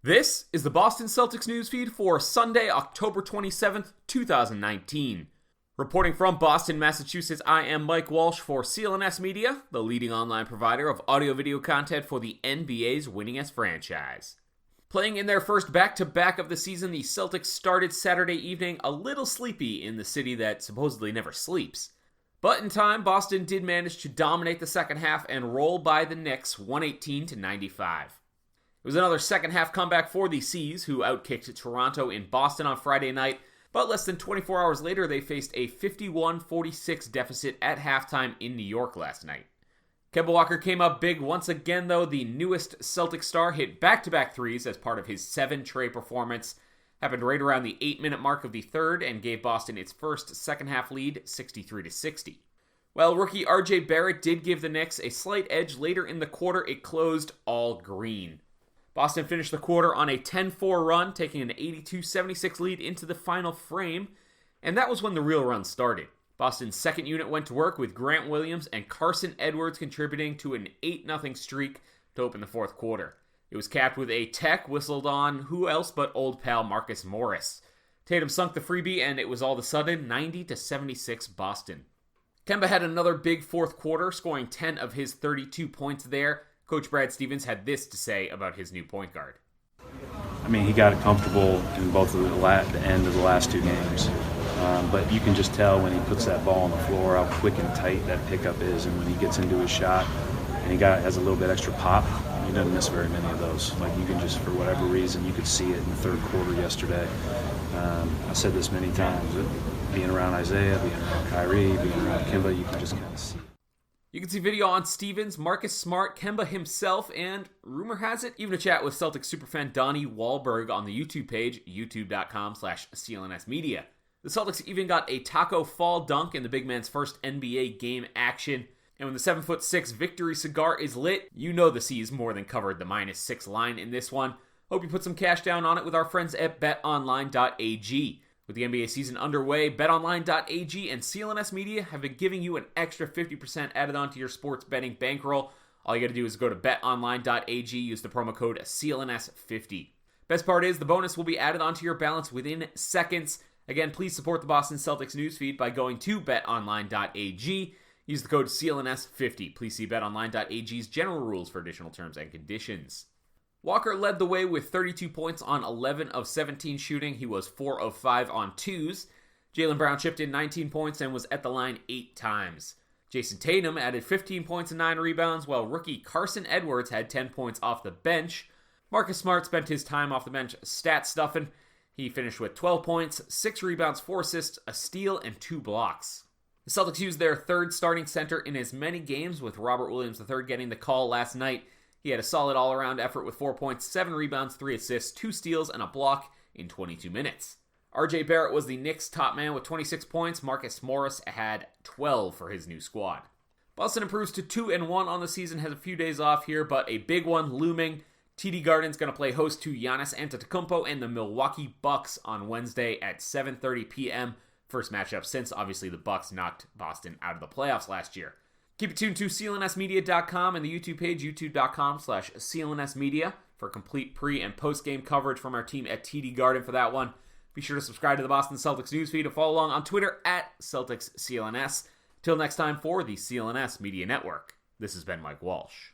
This is the Boston Celtics newsfeed for Sunday, October 27th, 2019. Reporting from Boston, Massachusetts, I am Mike Walsh for CLNS Media, the leading online provider of audio-video content for the NBA's winningest franchise. Playing in their first back-to-back of the season, the Celtics started Saturday evening a little sleepy in the city that supposedly never sleeps. But in time, Boston did manage to dominate the second half and roll by the Knicks 118-95. It was another second-half comeback for the C's, who outkicked Toronto in Boston on Friday night, but less than 24 hours later, they faced a 51-46 deficit at halftime in New York last night. Kemba Walker came up big once again, though. The newest Celtic star hit back-to-back threes as part of his 7-tray performance. Happened right around the 8-minute mark of the third and gave Boston its first second-half lead, 63-60. While rookie RJ Barrett did give the Knicks a slight edge later in the quarter, it closed all green. Boston finished the quarter on a 10-4 run, taking an 82-76 lead into the final frame, and that was when the real run started. Boston's second unit went to work with Grant Williams and Carson Edwards contributing to an 8-0 streak to open the fourth quarter. It was capped with a tech whistled on who else but old pal Marcus Morris. Tatum sunk the freebie, and it was all of a sudden 90-76 Boston. Kemba had another big fourth quarter, scoring 10 of his 32 points there. Coach Brad Stevens had this to say about his new point guard. I mean, he got it comfortable in both of the end of the last two games. But you can just tell when he puts that ball on the floor how quick and tight that pickup is. And when he gets into his shot and has a little bit extra pop, he doesn't miss very many of those. Like, you can just, for whatever reason, you could see it in the third quarter yesterday. I said this many times, being around Isaiah, being around Kyrie, being around Kemba, you can just kind of see it. You can see video on Stevens, Marcus Smart, Kemba himself, and rumor has it, even a chat with Celtics superfan Donnie Wahlberg on the YouTube page, youtube.com/CLNSmedia. The Celtics even got a Taco Fall dunk in the big man's first NBA game action. And when the 7'6" victory cigar is lit, you know the C's more than covered the -6 line in this one. Hope you put some cash down on it with our friends at betonline.ag. With the NBA season underway, betonline.ag and CLNS Media have been giving you an extra 50% added onto your sports betting bankroll. All you got to do is go to betonline.ag, use the promo code CLNS50. Best part is the bonus will be added onto your balance within seconds. Again, please support the Boston Celtics newsfeed by going to betonline.ag. Use the code CLNS50. Please see betonline.ag's general rules for additional terms and conditions. Walker led the way with 32 points on 11 of 17 shooting. He was 4 of 5 on twos. Jaylen Brown chipped in 19 points and was at the line 8 times. Jason Tatum added 15 points and 9 rebounds, while rookie Carson Edwards had 10 points off the bench. Marcus Smart spent his time off the bench stat stuffing. He finished with 12 points, 6 rebounds, 4 assists, a steal, and 2 blocks. The Celtics used their third starting center in as many games, with Robert Williams III getting the call last night. He had a solid all-around effort with 4 points, 7 rebounds, 3 assists, 2 steals, and a block in 22 minutes. RJ Barrett was the Knicks' top man with 26 points. Marcus Morris had 12 for his new squad. Boston improves to 2-1 on the season, has a few days off here, but a big one looming. TD Garden's going to play host to Giannis Antetokounmpo and the Milwaukee Bucks on Wednesday at 7:30 p.m. First matchup since, obviously, the Bucks knocked Boston out of the playoffs last year. Keep it tuned to clnsmedia.com and the YouTube page, youtube.com/clnsmedia, for complete pre- and post-game coverage from our team at TD Garden for that one. Be sure to subscribe to the Boston Celtics newsfeed and follow along on Twitter at CelticsCLNS. Till next time for the CLNS Media Network, this has been Mike Walsh.